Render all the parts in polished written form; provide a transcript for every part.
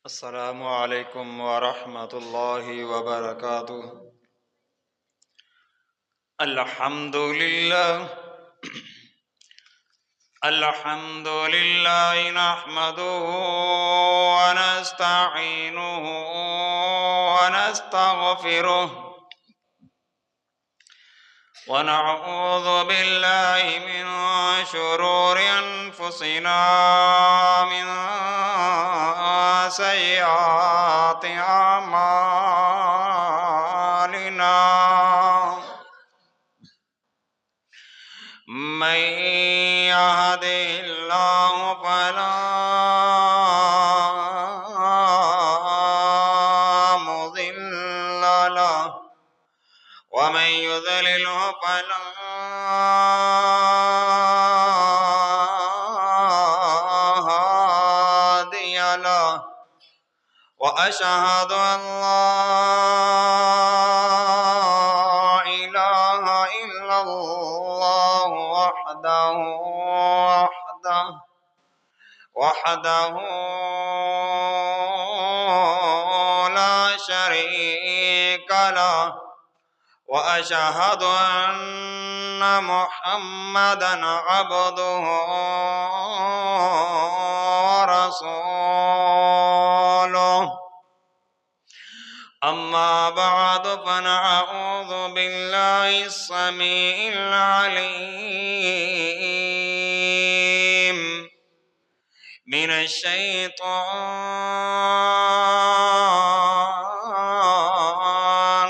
السلام عليكم ورحمة الله وبركاته. الحمد لله نحمده ونستعينه ونستغفره ونعوذ بالله من شرور أنفسنا من سيئات أعمالنا من يهده الله فلا مضل له ومن يضلله فلا هادي له وأشهد أن لا إله إلا الله وحده لا شريك له وأشهد أن محمدا عبده ورسوله أما بعد فنعوذ بالله السميع العليم من الشيطان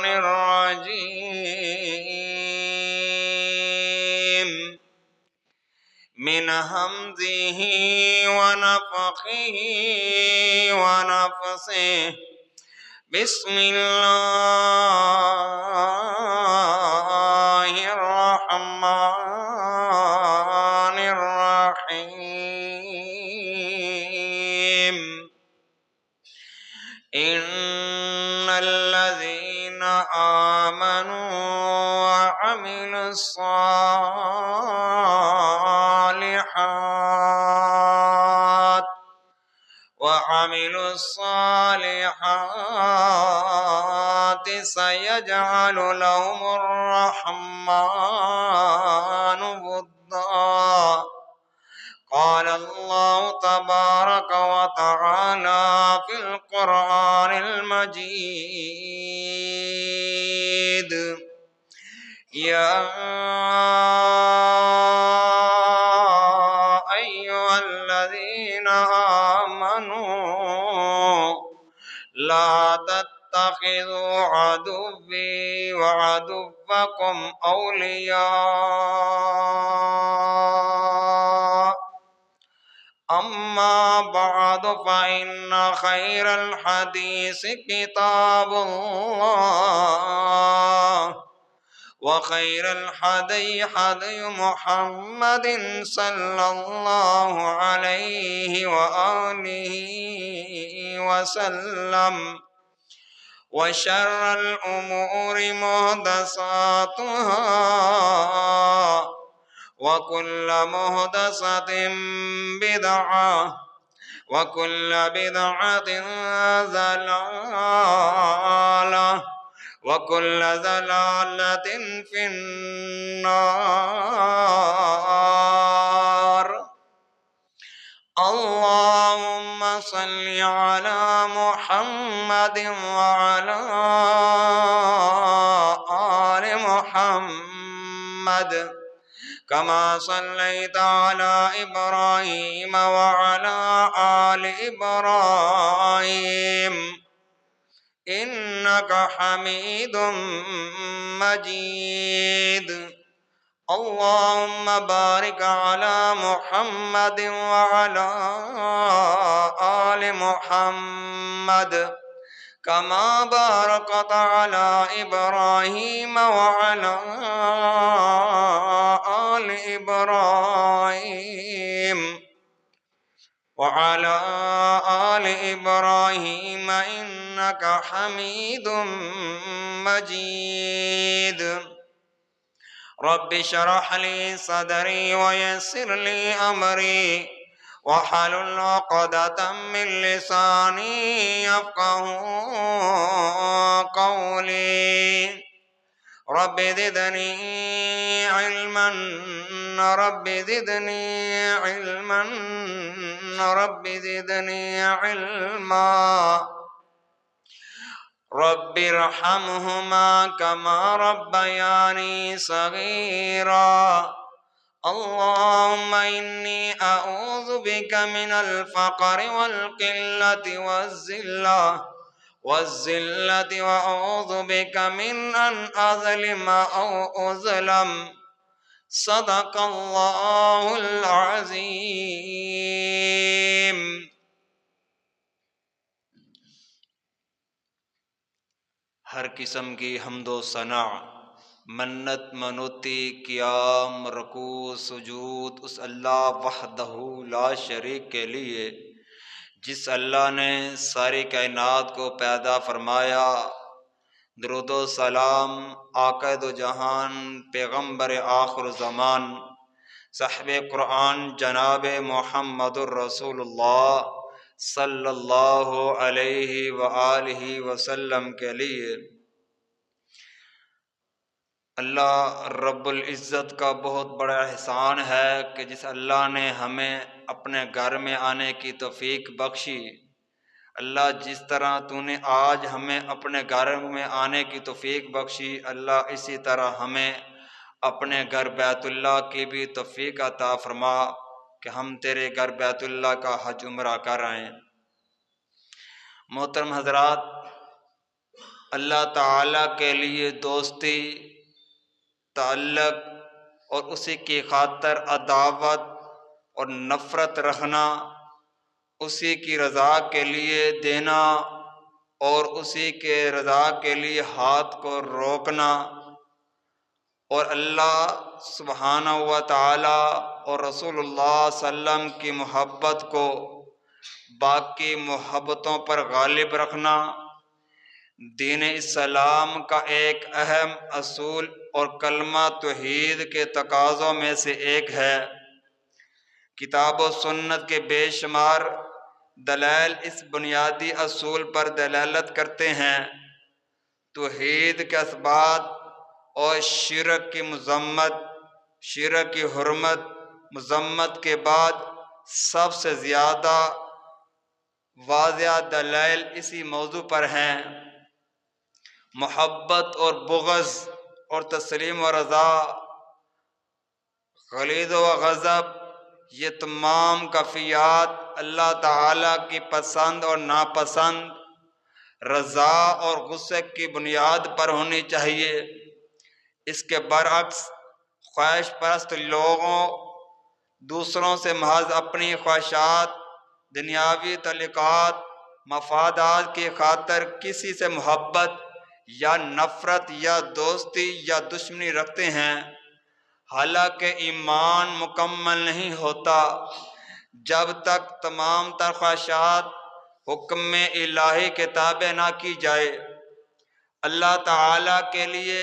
الرجيم من همزه ونفخه ونفسه بسم الله الرحمن الرحيم إن الذين آمنوا وعملوا الصالحات سيجعل لهم الرحمن ودا. قال الله تبارك وتعالى في القرآن المجيد: يا أيها الذين آمنوا لا تتخذوا عدوي وعدوكم أولياء. أما بعد فإن خير الحديث كتاب الله وخير الهدي هدي محمد صلى الله عليه وآله وسلم وشر الأمور محدثاتها وكل محدثة بدعة وكل بدعة ضلالة وكل ضلالة في النار. اللهم صل على محمد وعلى آل محمد كما صليت على إبراهيم وعلى آل إبراهيم إنك حميد مجيد. اللهم بارك على محمد وعلى آل محمد كما باركت على إبراهيم وعلى آل إبراهيم إنك حميد مجيد. رب اشرح لي صدري ويسر لي أمري واحلل عقدة من لساني يفقهوا قولي رب زدني علما رب زدني علما رب زدني علما رب ارحمهما كما ربياني صغيرا اللهم إني أعوذ بك من الفقر والقلة والذلة وأعوذ بك من أن أظلم أو أظلم صدق الله العظيم۔ ہر قسم کی حمد و ثنا، منت منوتی، قیام، رکوع، سجود اس اللہ وحدہ لا شریک کے لیے جس اللہ نے ساری کائنات کو پیدا فرمایا۔ درود و سلام آقا دو جہان، پیغمبر آخر زمان، صاحب قرآن جناب محمد الرسول اللہ صلی اللہ علیہ وآلہ وسلم کے لیے۔ اللہ رب العزت کا بہت بڑا احسان ہے کہ جس اللہ نے ہمیں اپنے گھر میں آنے کی توفیق بخشی۔ اللہ جس طرح تو نے آج ہمیں اپنے گھر میں آنے کی توفیق بخشی، اللہ اسی طرح ہمیں اپنے گھر بیت اللہ کی بھی توفیق عطا فرما کہ ہم تیرے گھر بیت اللہ کا حج عمرہ کر آئیں۔ محترم حضرات، اللہ تعالیٰ کے لیے دوستی، تعلق اور اسی کی خاطر عداوت اور نفرت رکھنا، اسی کی رضا کے لیے دینا اور اسی کے رضا کے لیے ہاتھ کو روکنا، اور اللہ سبحانہ و تعالی اور رسول اللہ صلی اللہ علیہ وسلم کی محبت کو باقی محبتوں پر غالب رکھنا، دین اسلام کا ایک اہم اصول اور کلمہ توحید کے تقاضوں میں سے ایک ہے۔ کتاب و سنت کے بے شمار دلائل اس بنیادی اصول پر دلالت کرتے ہیں۔ توحید کے اثبات اور شرک کی مذمت، شرک کی حرمت مذمت کے بعد سب سے زیادہ واضح دلائل اسی موضوع پر ہیں۔ محبت اور بغض اور تسلیم و رضا، غلیظ و غضب، یہ تمام کیفیات اللہ تعالیٰ کی پسند اور ناپسند، رضا اور غصے کی بنیاد پر ہونی چاہیے۔ اس کے برعکس خواہش پرست لوگوں دوسروں سے محض اپنی خواہشات، دنیاوی تعلقات، مفادات کی خاطر کسی سے محبت یا نفرت یا دوستی یا دشمنی رکھتے ہیں، حالانکہ ایمان مکمل نہیں ہوتا جب تک تمام تر خواہشات حکم الہی کے تابع نہ کی جائے۔ اللہ تعالیٰ کے لیے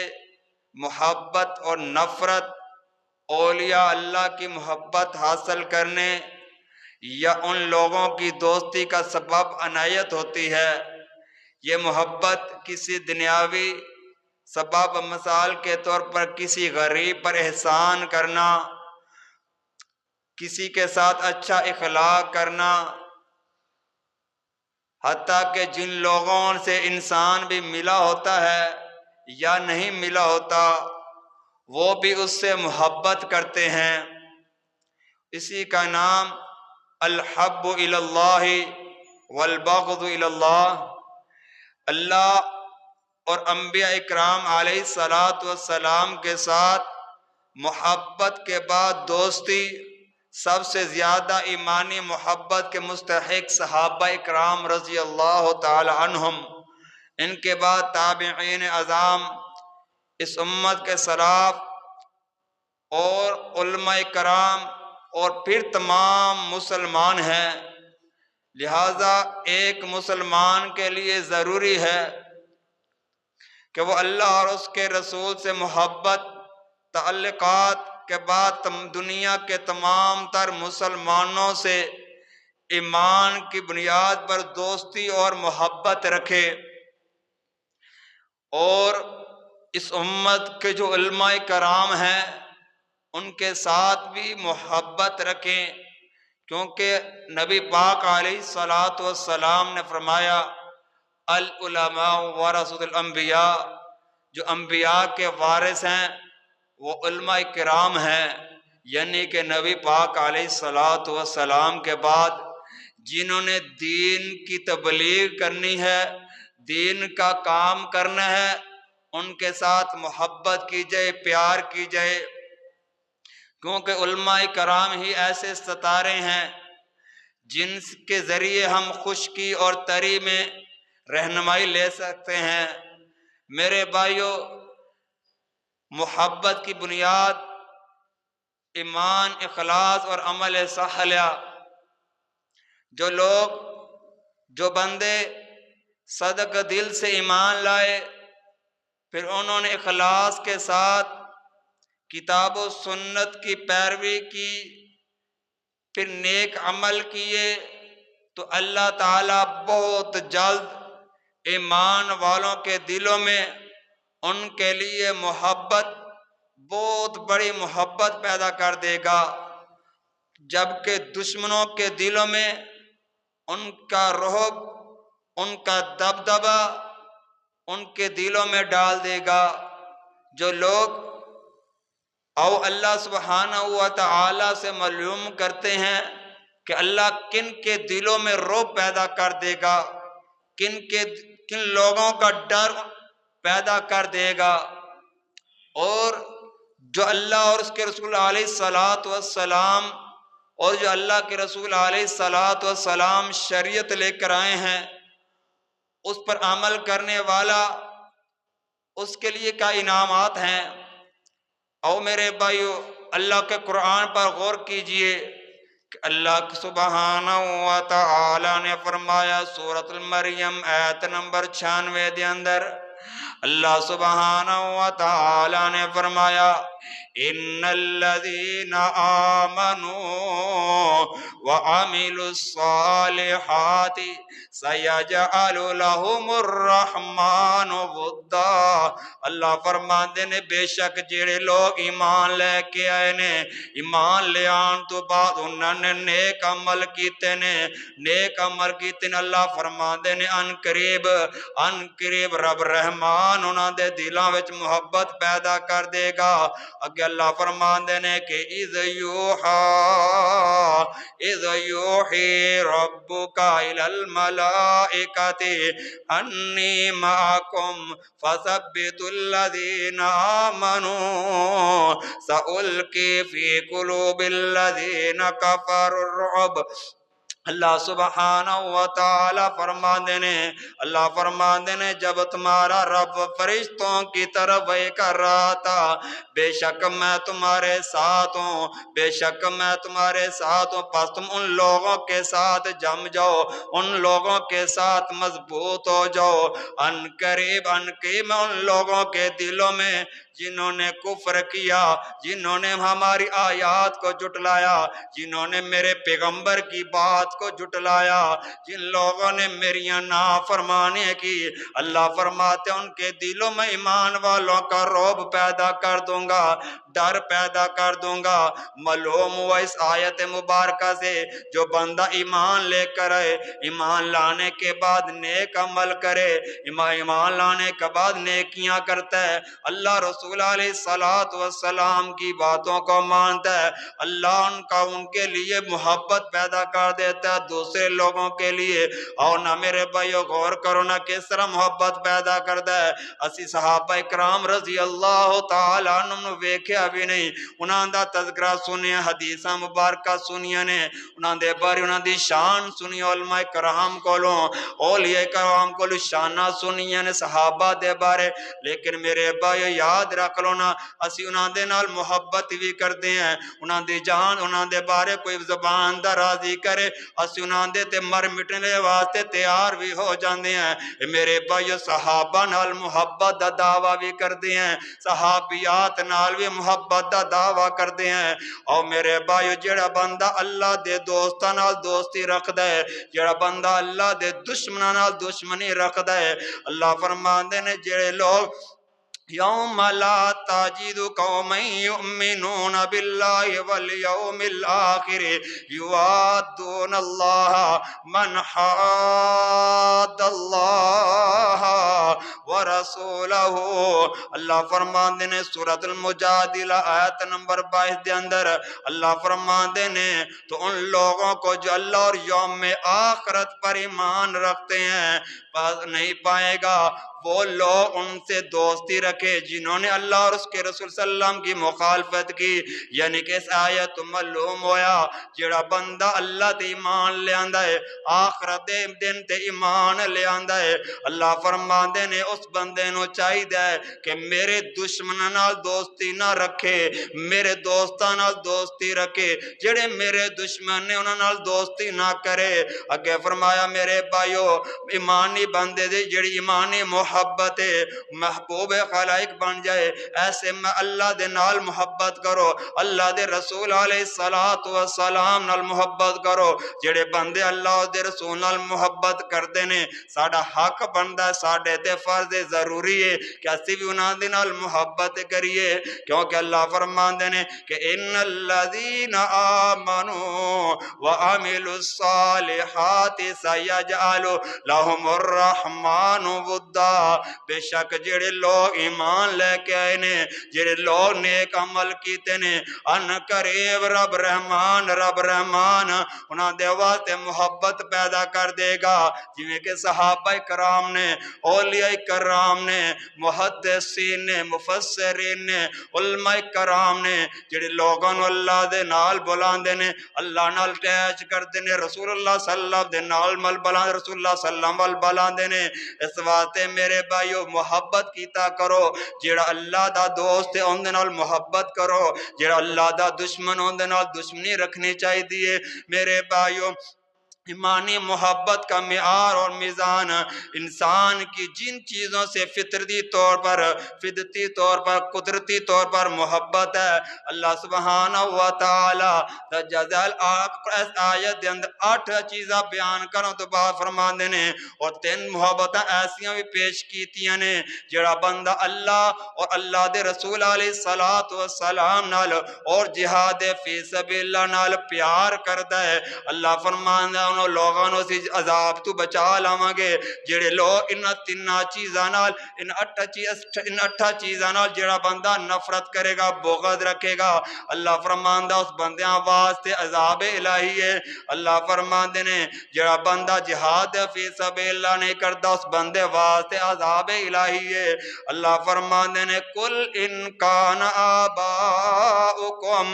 محبت اور نفرت اولیاء اللہ کی محبت حاصل کرنے یا ان لوگوں کی دوستی کا سبب عنایت ہوتی ہے۔ یہ محبت کسی دنیاوی سبب مثال کے طور پر کسی غریب پر احسان کرنا، کسی کے ساتھ اچھا اخلاق کرنا، حتیٰ کہ جن لوگوں سے انسان بھی ملا ہوتا ہے یا نہیں ملا ہوتا وہ بھی اس سے محبت کرتے ہیں۔ اسی کا نام الحب الی اللہ والبغض الی اللہ۔ اللہ اور انبیاء اکرام علیہ السلام کے ساتھ محبت کے بعد دوستی، سب سے زیادہ ایمانی محبت کے مستحق صحابہ اکرام رضی اللہ تعالی عنہم، ان کے بعد تابعین اعظام، اس امت کے سلاف اور علماء کرام اور پھر تمام مسلمان ہیں۔ لہذا ایک مسلمان کے لیے ضروری ہے کہ وہ اللہ اور اس کے رسول سے محبت، تعلقات کے بعد دنیا کے تمام تر مسلمانوں سے ایمان کی بنیاد پر دوستی اور محبت رکھے، اور اس امت کے جو علماء کرام ہیں ان کے ساتھ بھی محبت رکھیں، کیونکہ نبی پاک علیہ الصلاۃ والسلام نے فرمایا العلماء ورثۃ الانبیاء، جو انبیاء کے وارث ہیں وہ علماء کرام ہیں، یعنی کہ نبی پاک علیہ الصلاۃ والسلام کے بعد جنہوں نے دین کی تبلیغ کرنی ہے، دین کا کام کرنا ہے، ان کے ساتھ محبت کی جائے، پیار کی جائے، کیونکہ علماء کرام ہی ایسے ستارے ہیں جن کے ذریعے ہم خشکی اور تری میں رہنمائی لے سکتے ہیں۔ میرے بھائیو، محبت کی بنیاد ایمان، اخلاص اور عمل صالح۔ جو بندے صدق دل سے ایمان لائے، پھر انہوں نے اخلاص کے ساتھ کتاب و سنت کی پیروی کی، پھر نیک عمل کیے، تو اللہ تعالیٰ بہت جلد ایمان والوں کے دلوں میں ان کے لیے محبت، بہت بڑی محبت پیدا کر دے گا، جبکہ دشمنوں کے دلوں میں ان کا رعب، ان کا دبدبہ ان کے دلوں میں ڈال دے گا۔ جو لوگ اللہ سبحانہ و تعالی سے معلوم کرتے ہیں کہ اللہ کن کے دلوں میں رعب پیدا کر دے گا، کن لوگوں کا ڈر پیدا کر دے گا، اور جو اللہ اور اس کے رسول علیہ الصلاۃ والسلام اور جو اللہ کے رسول علیہ الصلاۃ والسلام شریعت لے کر آئے ہیں اس پر عمل کرنے والا، اس کے لیے کیا انعامات ہیں۔ او میرے بھائیو، اللہ کے قرآن پر غور کیجئے کہ اللہ سبحانہ و تعالی نے فرمایا سورۃ المریم آیت نمبر 96 دے اندر، اللہ سبحانہ و تعالی نے فرمایا ان الذین آمنوا وعملوا الصالحات سیجعل لهم الرحمن ودا۔ اللہ فرماندے نے بے شک جڑے لوگ ایمان لے کے آئے نے، ایمان لے آن تو بعد انہوں نے نیک عمل کیتے نے، نیک عمل کیتے نے، اللہ فرماندے نے ان قریب رب رحمان انہوں دے دلاں وچ محبت پیدا کر دے گا۔ اگے اللہ فرماندے نے کہ اذ یوحی ربک الی الملائکۃ انی معکم فثبتوا الذین آمنوا سألقی فی قلوب الذین کفروا الرعب۔ اللہ سبحانہ و تعالی اللہ فرماندے نے جب تمہارا رب فرشتوں کی طرف وحی کر رہا تھا، بے شک میں تمہارے ساتھ ہوں، بے شک میں تمہارے ساتھ ہوں، پس تم ان لوگوں کے ساتھ جم جاؤ، ان لوگوں کے ساتھ مضبوط ہو جاؤ۔ ان قریب میں ان لوگوں کے دلوں میں جنہوں نے کفر کیا، جنہوں نے ہماری آیات کو جھٹلایا، جنہوں نے میرے پیغمبر کی بات کو جھٹلایا، جن لوگوں نے میری نافرمانی کی، اللہ فرماتے ان کے دلوں میں ایمان والوں کا رعب پیدا کر دوں گا، ڈر پیدا کر دوں گا۔ معلوم ہوا اس آیت مبارکہ سے جو بندہ ایمان لے کر آئے، ایمان لانے کے بعد نیک عمل کرے، ایمان لانے کے بعد نیکیاں کرتا ہے، اللہ رسول علیہ السلام کی باتوں کو مانتا ہے، اللہ ان کے لیے محبت پیدا کر دیتا ہے دوسرے لوگوں کے لیے۔ اور نہ میرے بھائیو غور کرو نہ کس طرح محبت پیدا کرتا ہے۔ اسی صحابہ اکرام رضی اللہ تعالیٰ عنہ ویکھیا بھی نہیں، انہاں دا تذکرہ سنیا، حدیثاں مبارکہ سنیا نے، انہاں دے بارے انہاں دی شان سنی، علماء کرام کولوں، اولیاء کرام کولوں شانہ سنیا نے صحابہ دے بارے، لیکن میرے بھائیو یاد رکھ لو نا، اسی انہاں دے نال محبت بھی کردے ہیں، انہاں دی جان انہاں دے بارے کوئی زبان دا راضی کرے، اسی انہاں دے تے مر مٹنے واسطے تیار بھی ہو جاندے ہیں۔ میرے بھائیو صحابہ نال محبت دا دعویٰ بھی کردے ہیں، صحابیات نال بھی محبت محبت دا دعویٰ کردے ہیں۔ اور میرے بھائیو جڑا بندہ اللہ دے دوستاں نال دوستی رکھدا ہے، جڑا بندہ اللہ دے دشمناں نال دشمنی رکھدا ہے، اللہ فرماندے نے جڑے لوگ یوم لا تجد قوما یؤمنون باللہ والیوم الآخر یوادون اللہ من حاد اللہ ورسولہ۔ اللہ فرماندے نے سورۃ المجادلہ آیت نمبر 22 دے اندر اللہ فرماندے نے تو ان لوگوں کو جو اللہ اور یوم آخرت پر ایمان رکھتے ہیں نہیں پائے گا وہ لوگ ان سے دوستی رکھے جنہوں نے اللہ اور اس کے رسول صلی اللہ علیہ وسلم کی مخالفت کی۔ یعنی کہ اس آیت معلوم ہویا جڑا بندہ اللہ تے ایمان لے آندا ہے، آخرت دے دن تے ایمان لے آندا ہے، اللہ فرماندے نے اس بندے نو چاہیے ہے کہ میرے دشمناں نال دوستی نہ رکھے، میرے دوستاں نال دوستی رکھے، جڑے میرے دشمن نے انہاں نال دوستی نہ کرے۔ اگے فرمایا میرے بھائیو ایمانی بندے دی جڑی ایمانی محبت محبوب خلائق بن جائے، ایسے میں اللہ دے نال محبت کرو، اللہ دے رسول علیہ السلام نال محبت کرو۔ جڑے بندے اللہ دے رسول نال محبت کردے نے ساڈا حق بندا ہے، ساڈے تے فرض ضروری ہے کہ اسی بھی انہاں دے نال محبت کریے، کیونکہ اللہ فرماندے نے کہ ان الذین آمنوا وعملوا الصالحات سیجعل لهم الرحمن ودا۔ بے شک جڑے لوگ ایمان لے کے آئے نے، جڑے لوگ نیک عمل کیتے نے، ان قریب رب رحمان انہاں دے واسطے محبت پیدا کر دے گا، جویں کہ صحابہ کرام نے، اولیاء کرام نے، محدثین نے، مفسرین نے، علماء کرام نے، جڑے لوگوں اللہ دے نال بلاندے نے، اللہ نال اٹیچ کردے نے، رسول اللہ صلی اللہ علیہ وسلم دے نال مل بلاندے، رسول اللہ صلی اللہ علیہ وسلم بلاندے نے۔ اس واسطے میرے بھائیو محبت کیتا کرو، جڑا اللہ دا دوست ہے اون دے نال محبت کرو، جڑا اللہ دا دشمن اون دے نال دشمنی رکھنی چاہیے دی۔ میرے بھائیو ایمانی محبت کا معیار اور میزان انسان کی جن چیزوں سے فطرتی طور پر قدرتی طور پر محبت ہے، اللہ سبحانہ و تعالی جزال اس آیت دے اندر 8 چیزاں بیان کروں تو بعد فرماندے نے اور 3 محبتاں ایسیاں بھی پیش کیتیاں نے جڑا بندہ اللہ اور اللہ دے رسول علیہ السلام نال اور جہاد فی سبیل اللہ نال پیار کردا ہے، اللہ فرماندا انہوں لوگوں نو سی عذاب تو بچا لاواں گے جڑے لوگ ان 3 چیزاں نال ان 8 چیزاں نال جڑا بندہ نفرت کرے گا، بغض رکھے گا، اللہ فرماندا اس بندیاں واسطے عذاب الہی ہے۔ اللہ فرماندے نے جڑا بندہ جہاد فی سبیل اللہ نہیں کردا اس بندے واسطے عذاب الہی ہے۔ اللہ فرماندے نے قل ان کان آباؤکم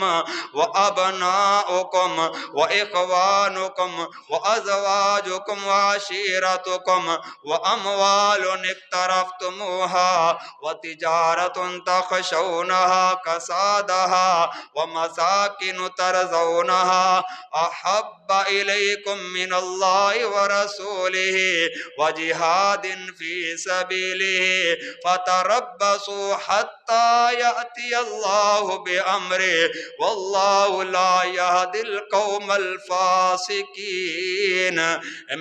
و ابناؤکم و اخوانکم و ازواجکم و عشیرتکم و اموال اقترفتموها و تجارت تخشونها کسادها و مساکن ترضونها احب الیکم من اللہ و رسولہ و جہاد فی سبیلہ فتربصوا حتی یأتی اللہ بامرہ واللہ لا یہدی القوم الفاسقین۔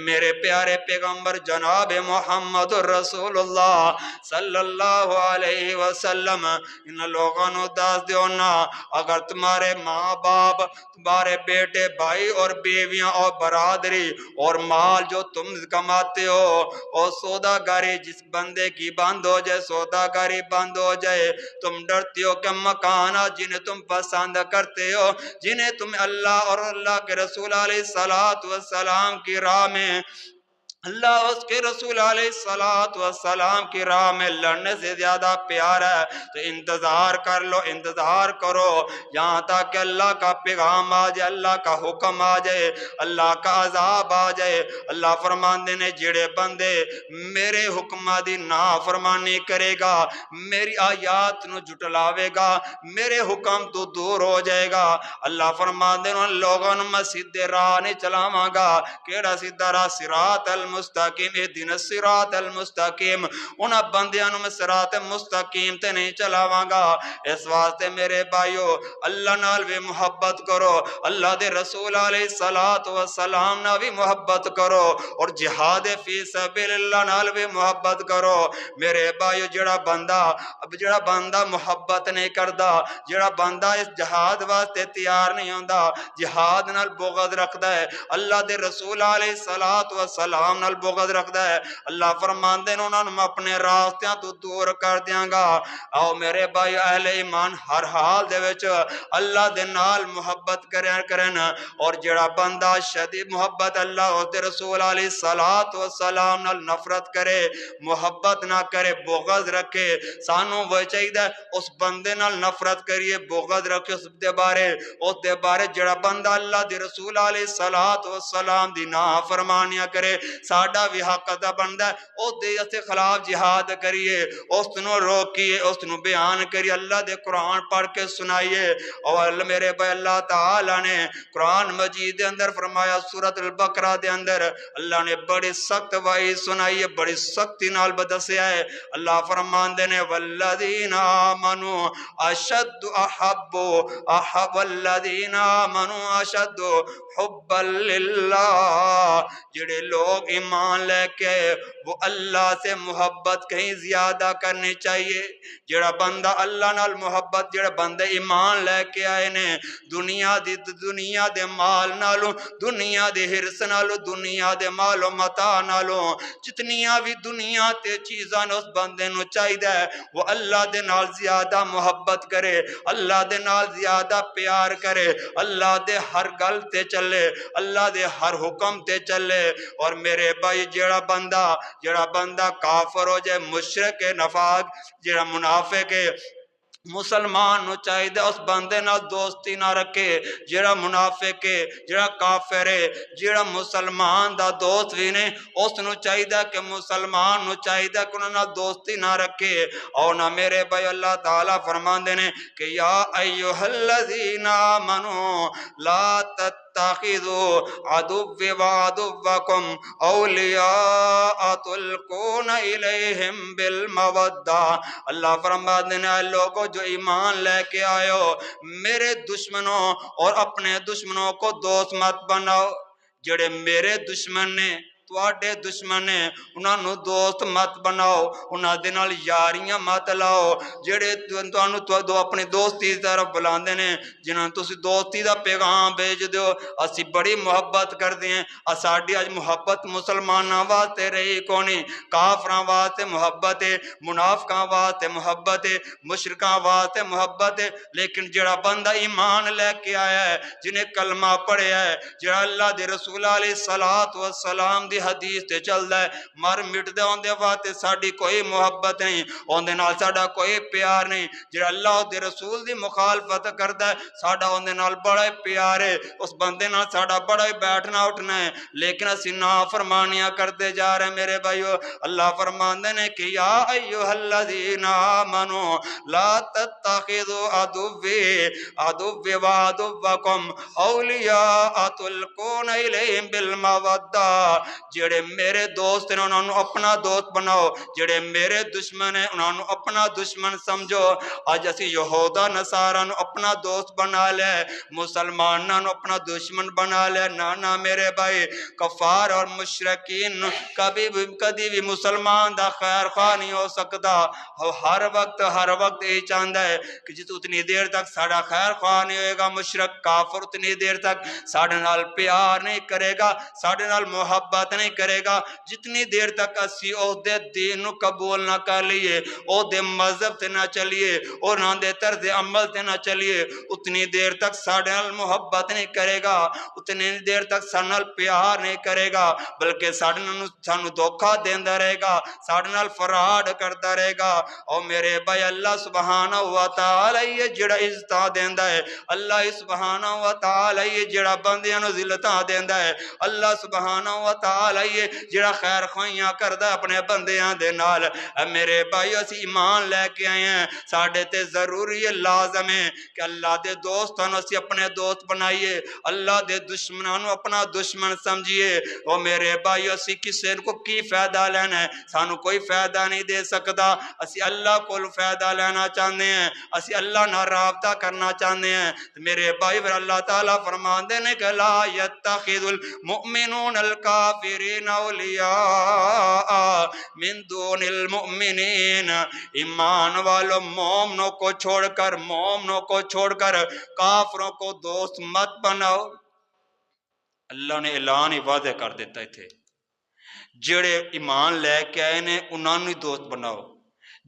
میرے پیارے پیغمبر جناب محمد رسول اللہ صلی اللہ علیہ وسلم ان لوگوں نو دس دیو نا اگر تمہارے ماں باپ، تمہارے بیٹے، بھائی اور بیویاں اور برادری اور مال جو تم کماتے ہو اور سوداگری جس بندے کی بند ہو جائے، سوداگری بند ہو جائے، تم ڈرتے ہو کہ مکانات جنہیں تم پسند کرتے ہو، جنہیں تم اللہ اور اللہ کے رسول علیہ السلام کی راہ میں، اللہ اس کے رسول علیہ السلام کی راہ میں لڑنے سے زیادہ پیار ہے تو انتظار کر لو، انتظار کرو یہاں تک کہ اللہ کا پیغام آ جائے، اللہ کا حکم آ جائے، اللہ کا عذاب آ جائے۔ اللہ فرماندے نے جڑے بندے میرے حکمہ دی نافرمانی کرے گا، میری آیات نو جھٹلاوے گا، میرے حکم تو دور ہو جائے گا، اللہ فرماندے نے ان لوگوں میں سیدھے راہ نہیں چلاواں گا۔ کیڑا سیدھا راہ؟ صراط المستقیم اہدنا الصراط المستقیم انہاں بندیاں نو میں صراط مستقیم تے نہیں چلاواں گا۔ اس واسطے میرے بھائیو اللہ نال بھی محبت کرو، اللہ دے رسول علیہ السلام نال بھی محبت کرو، اور جہاد فی سبیل اللہ نال بھی محبت کرو۔ میرے بھائیو جڑا بندہ محبت نہیں کردا، جڑا بندہ اس جہاد واسطے تیار نہیں ہوندا، جہاد نال بغض رکھدا ہے، اللہ دے رسول علیہ السلام نال بغض رکھدا ہے، اللہ فرماندے نے انہاں نوں میں اپنے راستیاں تو دور کر دیاں گا۔ آؤ میرے بھائی اہل ایمان ہر حال دے وچ اللہ دے نال محبت کرن، اور جڑا بندہ شدید محبت اللہ اور دے رسول علیہ السلام نال نفرت کرے، محبت نہ کرے، بغض رکھے، سانوں وہ چاہیے اس بندے نال نفرت کریے، بغض رکھے اس دے بارے جڑا بندہ اللہ دے رسول علیہ السلام دی نافرمانیاں کرے، ساڈا بھی حق دا بندہ ہے اس دے خلاف جہاد کریے، اس نو روکیے، اس نو بیان کریے، اللہ دے قرآن پڑھ کے سنائیے۔ اور میرے بھائی اللہ تعالیٰ نے قرآن مجید دے اندر فرمایا، سورۃ البقرہ دے اندر اللہ نے بڑی سخت وعید سنائی ہے، بڑی سختی نال بدسیا ہے۔ اللہ فرماندے نے والذین آمنوا اشد والذین آمنوا اشد حبا للہ، جڑے لوگ ایمان لے کے وہ اللہ سے محبت کہیں زیادہ کرنی چاہیے۔ جڑا بندہ اللہ نال محبت، جڑا بندے ایمان لے کے آئے نے، دنیا دے مال نالوں، دنیا دے حرص نالوں، دنیا دے مال و متاع نالوں، جتنیاں بھی دنیا تے چیزاں نے اس بندے نو چاہیے وہ اللہ دے نال زیادہ محبت کرے، اللہ دے نال زیادہ پیار کرے، اللہ دے ہر گل تے چلے، اللہ دے ہر حکم تے چلے۔ اور میرے بھائی جڑا بندہ کافر ہو جائے، مشرک نفاق، جڑا منافق ہے، مسلمان نو چاہیے اس بندے نال دوستی نہ رکھے، جڑا منافق ہے، جڑا کافر ہے، جڑا مسلمان دا دوست بھی نہیں، اس نو چاہیے کہ مسلمان نو چاہیے کہ انہاں نال دوستی نہ رکھے۔ اور نہ میرے بھائی اللہ تعالیٰ فرماندے نے کہ یا ایھا الذین آمنوا لا تتخذوا عدوی وعدوکم اولیاء تلقون الیہم بالمودہ، اللہ فرماتے ہیں لوگوں جو ایمان لے کے آئے ہو، میرے دشمنوں اور اپنے دشمنوں کو دوست مت بناؤ۔ جڑے میرے دشمن نے، تواڈے دشمن نے، انہاں نو دوست مت بناؤ، انہاں دے نال یاریاں مت لاؤ۔ جڑے تانوں اپنی دوستی دی طرف بلاندے نے، جنہاں تسی دوستی دا پیغام بھیج دیو، اسی بڑی محبت کردے ہیں، ساڈی اج محبت مسلماناں واسطے رہی کونی، کافراں واسطے محبت ہے، منافقاں واسطے محبت ہے، مشرکاں واسطے محبت ہے، لیکن جڑا بندہ ایمان لے کے آیا ہے، جنہیں کلمہ پڑھیا ہے، جڑا اللہ دے رسول علیہ السلام دی حدیث تے چلدا ہے، مر مٹ دے ہوندے واسطے ساڈی کوئی محبت نہیں، ہوندے نال ساڈا کوئی پیار نہیں، جڑا اللہ دے رسول دی مخالفت کردا ہے، ساڈا ہوندے نال بڑا پیار ہے، اس بندے نال ساڈا بڑا بیٹھنا اٹھنا ہے، لیکن اسی نافرمانیاں کرتے جا رہے ہیں۔ میرے بھائیو اللہ فرماندے نے کہ یا ایھا الذین آمنوا لا تتخذوا عدوی وعدوکم اولیاء تلقون الیہم بالمودہ، جڑے میرے دوست نے انہوں نے اپنا دوست بناؤ، جڑے میرے دشمن ہیں انہوں نے اپنا دشمن سمجھو۔ آج اسی یہودا نصارہ نو اپنا دوست بنا لے، مسلمانوں نو اپنا دشمن بنا لے، نانا میرے بھائی کفار اور مشرکین کبھی بھی مسلمان دا خیر خواہ نہیں ہو سکتا۔ ہر وقت یہ چاہتا ہے کہ جت اتنی دیر تک ساڑا خیر خواہ نہیں ہوئے گا، مشرک کافر اتنی دیر تک ساڑے نال پیار نہیں کرے گا، ساڑے نال محبت نہیں کرے گا، جتنی دیر تک اسی او دے دین نو قبول نہ کر لیے، او دے مذہب تے نہ چلیے، اور نہ دے طرز عمل تے نہ چلیے، اتنی دیر تک ساڑے نال محبت نہیں کرے گا، اتنی دیر تک ساڑے نال پیار نہیں کرے گا، بلکہ سانو دھوکہ دیندہ رہے گا، ساڑے نال فراڈ کرتا رہے گا۔ اور میرے بھائی اللہ سبحانہ و تعالی یہ جڑا عزتاں دیندہ ہے، اللہ سبحانہ و تعالی یہ جڑا بندیاں نو ذلتاں دیندہ ہے، اللہ سبحانہ و تعالی نال آئیے جڑا خیر خوائیاں کردہ اپنے بندیاں دے نال۔ اے میرے بھائیو اسی ایمان لے کے آئے ہیں، ساڑھے تے ضروری ہے، لازم ہے کہ اللہ دے دوستانو اسی اپنے دوست بنائیے، اللہ دے دشمنانو اپنا دشمن سمجھیے۔ او میرے بھائیو اسی کسے کو کی فائدہ لینا ہے، سانو کوئی فائدہ نہیں دے سکتا، اسی اللہ کو فائدہ لینا چاہتے ہیں، اسی اللہ نہ رابطہ کرنا چاہتے ہیں۔ میرے بھائی پھر اللہ تعالیٰ فرمان دینے کہ لا یتخذ المؤمنون الکافرین اولیاء من دون المؤمنین، ایمان والو مومنوں کو چھوڑ کر کافروں کو دوست مت بناؤ۔ اللہ نے اعلان ہی واضح کر دیتا ہے تھے، جڑے ایمان لے کے آئے نے انہوں نے دوست بناؤ،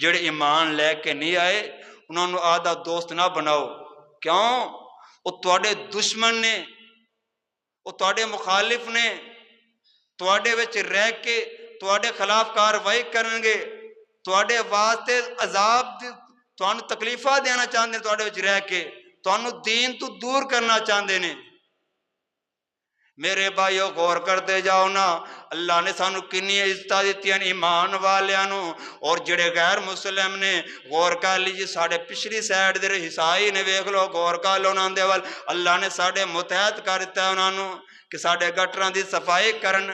جڑے ایمان لے کے نہیں آئے انہوں نے آدھا دوست نہ بناؤ۔ کیوں؟ وہ تواڈے دشمن نے، وہ تواڈے مخالف نے، تواڈے وچ رہ کے تواڈے خلاف کاروائی کرن گے، تواڈے واسطے عذاب تانوں تکلیفاں دینا چاہتے ہیں، تواڈے وچ رہ کے تانوں دین تو دور کرنا چاہتے ہیں۔ میرے بھائیو غور کرتے جاؤ نا، اللہ نے سانو کنی عزت دیتی ہیں ایمان والیاں، اور جڑے غیر مسلم نے غور کر لیجیے، ساڑھے پچھلی سائیڈ دے عیسائی نے ویکھ لو، غور کر لو انہاں دے ول، اللہ نے ساڑھے متحد کر دیتا ہے انہوں کہ ساڑھے گٹراں دی صفائی کرن۔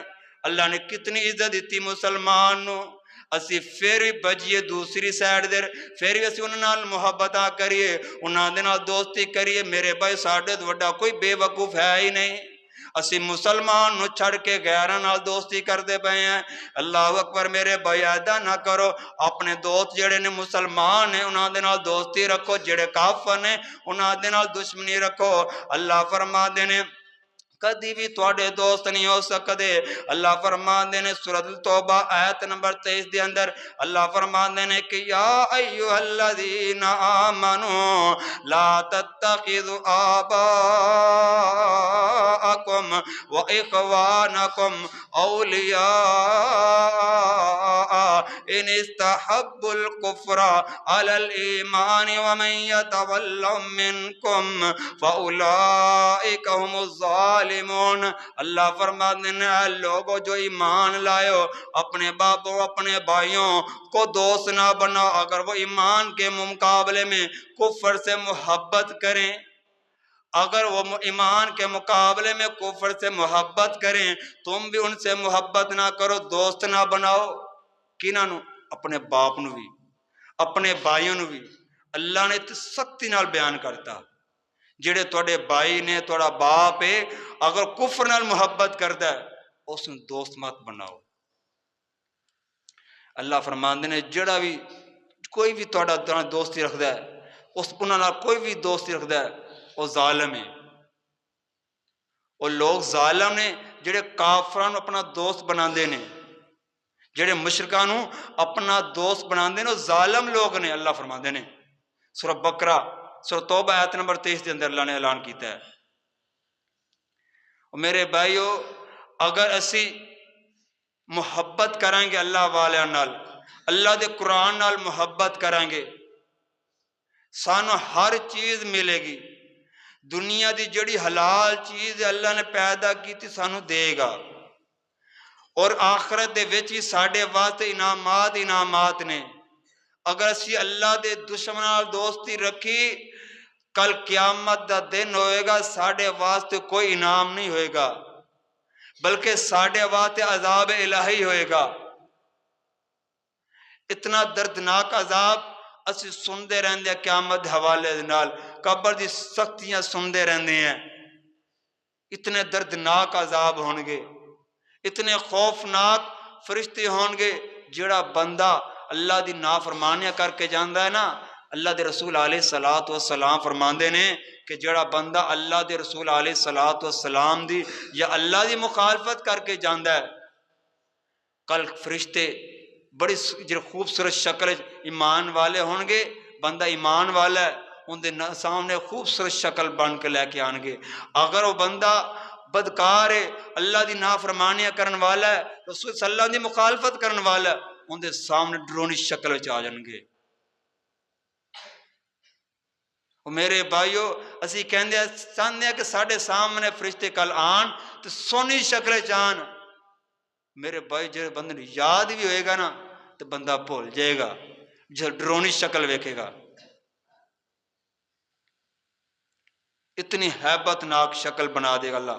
اللہ نے کتنی عزت دیتی مسلمان نو، اسی پھر بھی بجیے دوسری سائیڈ دے، پھر بھی اسی انہاں نال محبتاں کریے، انہاں دے نال دوستی کریے۔ میرے بھائی ساڑھے تو وڈا کوئی بے وقوف ہے ہی نہیں، اسی مسلمان نو چھڑ کے غیراں نال دوستی کردے پئے ہیں۔ اللہ اکبر۔ میرے بھائی ایدا نہ کرو، اپنے دوست جڑے نے مسلمان ہیں انہاں دے نال دوستی رکھو، جڑے کافر نے انہاں دے نال دشمنی رکھو۔ اللہ فرما دے نے کدی بھی تواڈے دوست نہیں ہو سکتے۔ اللہ فرمان دے نے سورۃ التوبہ آیت نمبر 23 دے اندر اللہ فرمان دے نے کہ یا ایھا الذین آمنوا لا تتخذوا آباءکم واخوانکم اولیاء ان استحبوا الکفر علی الایمان ومن یتولهم منکم فاولئک هم الظالمون۔ اللہ فرماتے ہیں اے لوگو جو ایمان لائے ہو، اپنے باپوں اپنے بھائیوں کو دوست نہ بناؤ، اگر وہ ایمان کے مقابلے میں کفر سے محبت کریں، اگر وہ ایمان کے مقابلے میں کفر سے محبت کریں، تم بھی ان سے محبت نہ کرو، دوست نہ بناؤ۔ کنہاں نو؟ اپنے باپ نو بھی، اپنے بھائیوں نو بھی۔ اللہ نے سختی نال بیان کرتا، جڑے تواڈے بھائی نے، تواڈا باپ ہے، اگر کفر نال محبت کردا ہے اس نو دوست مت بناؤ۔ اللہ فرماندے نے جڑا بھی کوئی بھی تواڈا دوستی رکھدا ہے، اس انہاں نال کوئی بھی دوستی رکھدا ہے وہ ظالم ہے۔ وہ لوگ ظالم نے جڑے کافراں نو اپنا دوست بناندے نے، جڑے مشرکاں نو اپنا دوست بناندے نے، وہ ظالم لوگ نے۔ اللہ فرماندے نے سورہ بقرہ سورہ توبہ آیت نمبر 23 کے اندر اللہ نے اعلان کیتا ہے۔ میرے بھائیو اگر اسی محبت کریں گے اللہ والیاں نال، اللہ دے قرآن نال محبت کریں گے، سانو ہر چیز ملے گی، دنیا دی جڑی حلال چیز اللہ نے پیدا کی تھی سانو دے گا، اور آخرت دے وچ ہی ساڈے واسطے انعامات نے۔ اگر اسی اللہ دے دشمن نال دوستی رکھی، کل قیامت دا دن ہوئے گا، ساڈے واسطے کوئی انعام نہیں ہوئے گا، بلکہ ساڈے واسطے عذاب الہی ہوئے گا۔ اتنا دردناک عذاب اسی سندے رہندے ہیں قیامت حوالے نال، قبر دی سختیاں سندے رہندے ہیں۔ اتنے دردناک عذاب ہونگے، اتنے خوفناک فرشتے ہونگے، جڑا بندہ اللہ دی نافرمانیاں کر کے جاندا ہے نا، اللہ دے رسول علیہ السلام فرماندے نے کہ جڑا بندہ اللہ دے رسول علیہ السلام دی یا اللہ دی مخالفت کر کے جاندا ہے، کل فرشتے بڑی خوبصورت شکل ایمان والے ہونگے، بندہ ایمان والا ہے، ان دے سامنے خوبصورت شکل بن کے لے کے آنگے۔ اگر وہ بندہ بدکار ہے، اللہ دی نافرمانیاں کرن والا ہے، رسول صلی اللہ دی مخالفت کرن والا ہے، ان دے سامنے ڈرونی شکل وچ آ جانگے۔ میرے بھائیو اسی کہندے چاہندے ہیں کہ ساڈے سامنے فرشتے کل آن تو سونی شکل چان، میرے بھائی جڑے بندے نوں یاد بھی ہوئے گا نا تو بندہ بھول جائے گا، جو ڈرونی شکل ویکھے گا، اتنی ہیبت ناک شکل بنا دے گا اللہ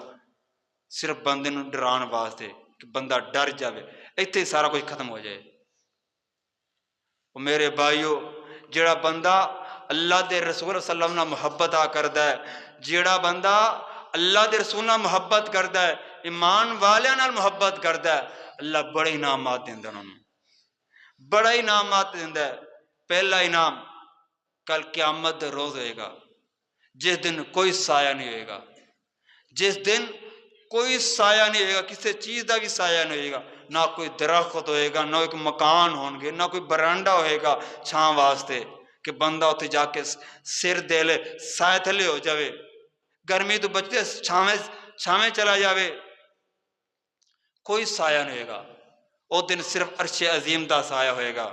صرف بندے نوں ڈران واسطے کہ بندہ ڈر جاوے، ایتھے ہی سارا کچھ ختم ہو جائے۔ میرے بھائیو، جڑا بندہ اللہ دے رسول صلی اللہ علیہ وسلم نال محبت کردا ہے، جڑا بندہ اللہ دے رسول نال محبت کردا ہے، ایمان والیاں نال محبت کردا ہے، اللہ بڑے انعامات دیندا انہاں نوں، بڑا انعامات دیندا ہے۔ پہلا انعام کل قیامت دے روز ہوئے گا، جس دن کوئی سایہ نہیں ہوئے گا، جس دن کوئی سایہ نہیں ہوئے گا، کسی چیز کا بھی سایہ نہیں ہوئے گا، نہ کوئی درخت ہوئے گا، نہ کوئی مکان ہون گے، نہ کوئی برانڈا ہوئے گا چھاں واسطے کہ بندہ اتنے جا کے سر دے لے سایہ تھلے ہو جاوے، گرمی تو بچتے چھاویں چلا جاوے، کوئی سایہ نہیں ہوئے گا۔ وہ دن صرف عرش عظیم دا سایہ ہوئے گا۔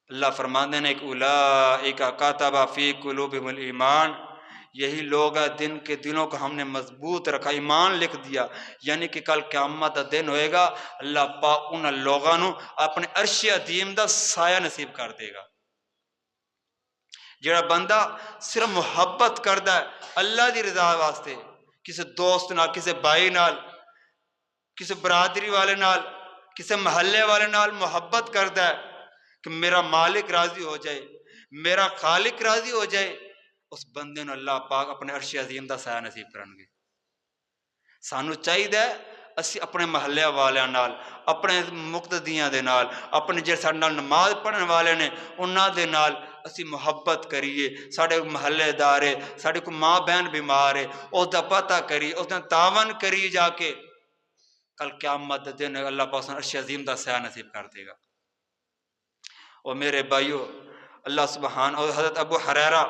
اللہ فرماندے نے کہ اولئک کتب فی قلوبہم الایمان، یہی لوگ ہیں دن کے دلوں کو ہم نے مضبوط رکھا، ایمان لکھ دیا، یعنی کہ کل قیامت دن ہوئے گا، اللہ پاک ان لوگوں نو اپنے عرش عظیم دا سایہ نصیب کر دے گا۔ جڑا بندہ صرف محبت کردا ہے اللہ دی رضا واسطے، کسی دوست نال، کسی بھائی نال، کسی برادری والے نال، کسی محلے والے نال محبت کردا ہے کہ میرا مالک راضی ہو جائے، میرا خالق راضی ہو جائے، اس بندے نو اللہ پاک اپنے عرش عظیم دا سایہ نصیب کرن گے۔ سانو چاہیے اسی اپنے محلے والیاں نال، اپنے مقتدیاں دے نال، اپنے جڑے ساڈے نال نماز پڑھن والے نے انہاں دے نال اسی محبت کریے۔ ساڈے محلے دار ہے، ساڈے کو ماں بہن بیمار ہے، اس دا پتہ کریے، اس دا تعاون کریے جا کے، کل قیامت دن اللہ پاک عرش عظیم دا سایہ نصیب کر دے گا۔ اور میرے بھائیو، اللہ سبحان، اور حضرت ابو ہریرہ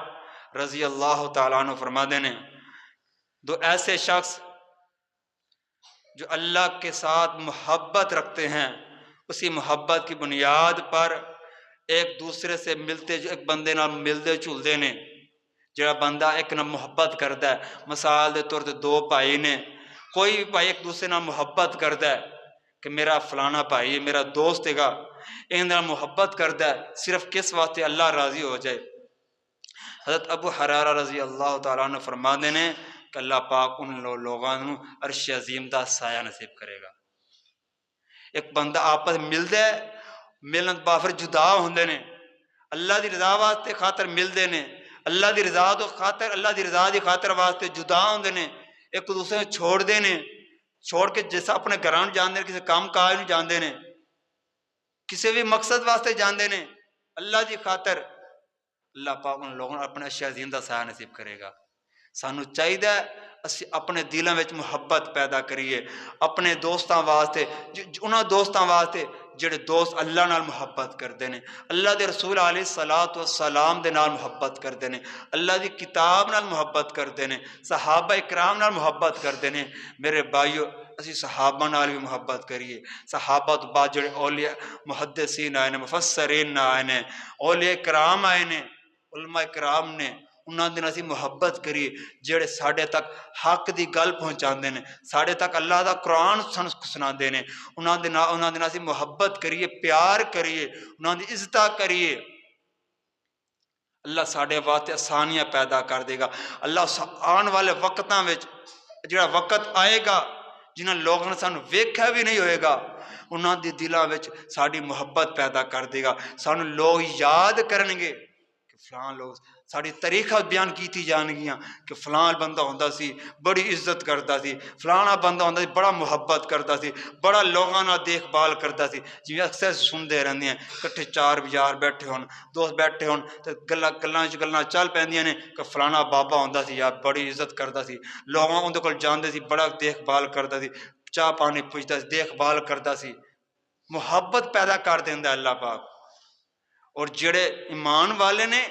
رضی اللہ تعالیٰ عنہ فرماتے ہیں، دو ایسے شخص جو اللہ کے ساتھ محبت رکھتے ہیں، اسی محبت کی بنیاد پر ایک دوسرے سے ملتے، جو ایک بندے نال ملتے جلتے نے، جڑا بندہ ایک نال محبت کرتا ہے، مثال دے طور تے دو بھائی نے، کوئی بھی بھائی ایک دوسرے نال محبت کرتا ہے کہ میرا فلانا بھائی ہے، میرا دوست ہے گا، ان نال محبت کرتا ہے صرف کس واسطے؟ اللہ راضی ہو جائے۔ حضرت ابو ہریرہ رضی اللہ تعالیٰ عنہ فرماتے ہیں کہ اللہ پاک ان لوگوں کو عرش عظیم دا سایہ نصیب کرے گا۔ ایک بندہ آپس ملتا ہے، ملن بعد پھر جدا ہوندے نے، اللہ دی رضا واسطے خاطر ملتے نے، اللہ دی رضا تو خاطر، اللہ دی رضا دی خاطر واسطے جدا ہوندے نے، ایک دوسرے کو چھوڑ دے نے، چھوڑ کے جیسا اپنے گھراں جاندے نے، کسی کام کاج نہیں جاندے نے، کسی بھی مقصد واسطے جاندے نے، اللہ دی خاطر، اللہ پاک ان لوگوں اپنے عرش عظیم دا سایہ نصیب کرے گا۔ سانو چاہیے اسی اپنے دلوں وچ محبت پیدا کریے، اپنے دوستاں واسطے، انہاں دوستاں واسطے جڑے دوست اللہ نال محبت کرتے ہیں، اللہ دے رسول علیہ الصلوۃ والسلام دے نال محبت کرتے ہیں، اللہ دی کتاب نال محبت کرتے ہیں، صحابہ اکرام نال محبت کرتے ہیں۔ میرے بھائیو، اسی صحابہ نال بھی محبت کریے۔ صحابہ تو بعد جڑے اولیاء محدثین آئے نے، مفسرین آئے نے، اولیاء کرام آئے نے، علماء کرام نے، انہاں دے نال اسی محبت کریے جڑے ساڈے تک حق دی گل پہنچاندے نے، ساڈے تک اللہ دا قرآن سناندے نے، انہاں دے نال اسی محبت کریے، پیار کریے، انہاں دی عزت کریے۔ اللہ ساڈے واسطے آسانیاں پیدا کر دے گا۔ اللہ آن والے وقتاں وچ جڑا وقت آئے گا جنہاں لوگوں نے سانو ویکھیا بھی نہیں ہوئے گا، انہاں دی دلاں وچ ساڈی محبت پیدا کر دے گا، سانو لوگ یاد کرن گے کہ فلاں لوگ، ساری تاریخاں بیان کیتی جان گیاں کہ فلاں بندہ ہوندا سی بڑی عزت کرتا سی، فلانا بندہ ہوندا سی بڑا محبت کرتا سی، بڑا لوگاں نال دیکھ بھال کرتا سی۔ جویں اکثر سنتے رہندے ہیں، کٹھے چار یار بیٹھے ہون، دوست بیٹھے ہون تے گلاں چل پیندیاں نے کہ فلانا بابا ہوندا سی یار بڑی عزت کرتا سی، لوگاں اون دے کول جاندے سی، بڑا دیکھ بھال کرتا سی، چاہ پانی پوچھتا سی، دیکھ بھال کرتا سی۔ محبت پیدا کر دیندا اللہ پاک۔ اور جڑے ایمان والے نے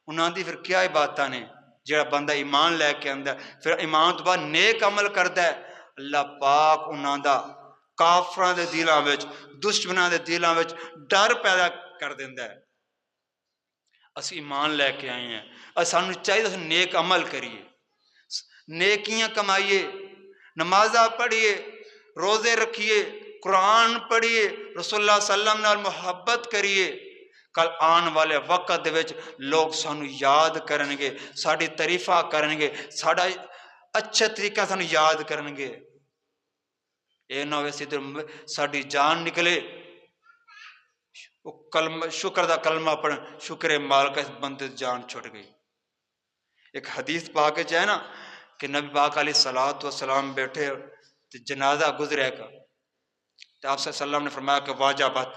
انہاں دی پھر کیا باتاں نے، جڑا بندہ ایمان لے کے آندا ہے پھر ایمان تو بعد نیک عمل کردا ہے، اللہ پاک انہاں دا کافراں دے دلاں وچ، دشمناں دے دلاں وچ ڈر پیدا کر دیندا ہے۔ اسی ایمان لے کے آئے ہیں، سانو چاہیے کہ نیک عمل کریے، نیکیاں کمائیے، نمازاں پڑھیے، روزے رکھیے، قرآن پڑھیے، رسول اللہ صلی اللہ علیہ وسلم نال محبت کریے، کل آن والے وقت دے وچ لوگ سانو یاد کرن گے، ساڈی تعریفاں کرن گے، ساڈا اچھے طریقے سانو یاد کرن گے۔ اے نہ ہوئے ادھر ساڈی جان نکلے، شکر دا کلمہ پڑھ، شکر مالک اس بندے دی جان چھٹ گئی۔ ایک حدیث پاک وچ ہے نا کہ نبی پاک علیہ الصلوۃ والسلام بیٹھے تے جنازہ گزرے گا، تے آپ صلی اللہ علیہ وسلم نے فرمایا کہ واجبات،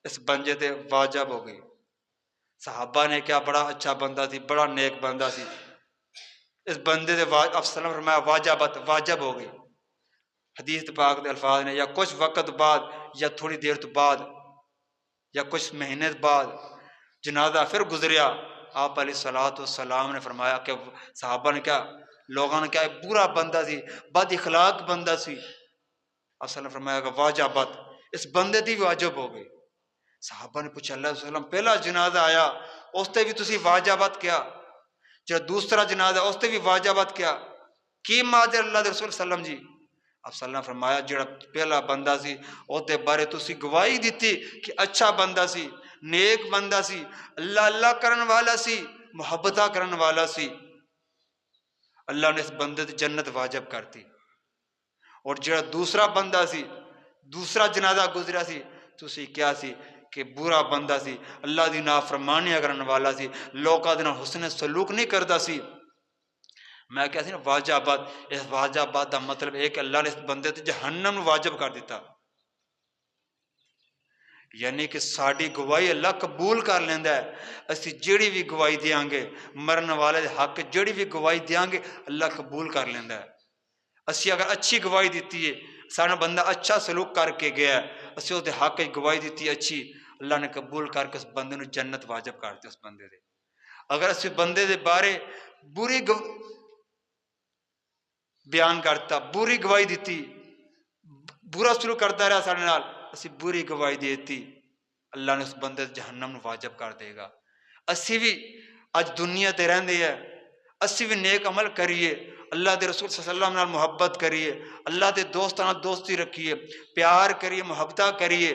اس بندے تے واجب ہو گئی۔ صحابہ نے کیا بڑا اچھا بندہ سی، بڑا نیک بندہ سی، اس بندے تے آپ صلی اللہ علیہ وسلم نے فرمایا واجبات، واجب ہو گئی۔ حدیث پاک دے الفاظ نے یا کچھ وقت بعد یا تھوڑی دیر تو بعد یا کچھ مہینے بعد جنازہ پھر گزریا، آپ علیہ الصلوۃ والسلام نے فرمایا کہ صحابہ نے کیا، لوگوں نے کیا برا بندہ سی، بد اخلاق بندہ سی، آپ صلی اللہ علیہ وسلم نے فرمایا کہ واجبات، اس بندے دی واجب ہو گئی۔ صحابہ نے پوچھا اللہ علیہ وسلم پہلا جنازہ آیا اس تے بھی تسی واجبات کیا، جو دوسرا جنازہ اس تے بھی واجبات کیا، کی ماجر اللہ دے رسول صلی اللہ علیہ وسلم جی؟ آپ صلی اللہ علیہ وسلم نے فرمایا جڑا پہلا بندہ سی اس دے بارے تسی گواہی دیتی کہ اچھا بندہ سی، نیک بندہ سی، اللہ اللہ کرن والا سی، محبتہ کرن والا سی، اللہ نے اس بندے تے جنت واجب کرتی۔ اور جڑا دوسرا بندہ سی، دوسرا جنازہ گزرا سی، تسی کیا سی کہ برا بندہ سی، اللہ دی نافرمانی کرن والا سی، لوکاں دے نال حسن سلوک نہیں کردا سی۔ میں کہا سی نا واجبات، اس واجبات دا مطلب ہے کہ اللہ نے اس بندے تے جہنم نو واجب کر دیتا، یعنی کہ ساڈی گواہی اللہ قبول کر لیندا ہے۔ اسی جڑی بھی گواہی دیاں گے مرن والے دے حق جڑی بھی گواہی دیاں گے اللہ قبول کر لیندا ہے۔ اسی اگر اچھی گواہی دیتی ہے، سارا بندہ اچھا سلوک کر کے گیا ہے، اسی اس دے حق گواہی دیتی ہے اچھی، اللہ نے قبول کر کے اس بندے نو جنت واجب کرتے اس بندے دے۔ اگر اسی بندے دے بارے بری بیان کرتا، بری گواہی دیتی، برا سلوک کرتا رہا سارے نال، اسی بری گواہی دیتی، اللہ نے اس بندے جہنم نو واجب کر دے گا۔ اسی بھی اج دنیا تے رہندے ہیں، اسی بھی نیک عمل کریے، اللہ دے رسول صلی اللہ علیہ وسلم نال محبت کریے، اللہ دے دوستاں نال دوستی رکھیے، پیار کریے، محبتہ کریے،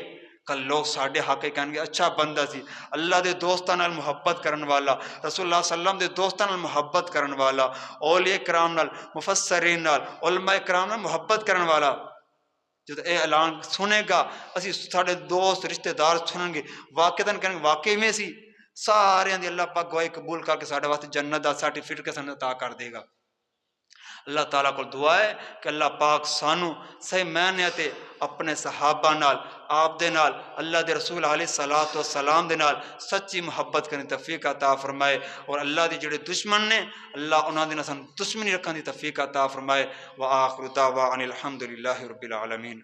کل لوگ ساڈے حق کہن گے اچھا بندہ سی، اللہ دے دوستاں نال محبت کرن والا، رسول اللہ صلی اللہ علیہ وسلم دے دوستاں نال محبت کرن والا، اولیاء کرام نال، مفسرین نال، علماء کرام نال محبت کرن والا جب اے اعلان سنے گا، اسی ساڈے دوست رشتہ دار سنن گے، واقعتاً کہن گے واقعی میں سی، سارے دی اللہ پاک گواہی قبول کر کے ساڈے واسطے جنت دا سرٹیفکیٹ سانو عطا کر دے گا۔ اللہ تعالیٰ کو دعا ہے کہ اللہ پاک سانو صحیح معنی تے اپنے صحابہ نال، آپ دے نال، اللہ دے رسول علیہ الصلوۃ والسلام دے نال سچی محبت کرنے توفیق عطا فرمائے، اور اللہ دے جڑے دشمن نے اللہ انہاں دے نال دشمنی رکھن دی توفیق عطا فرمائے۔ وآخر دعوانا الحمدللہ رب العالمین۔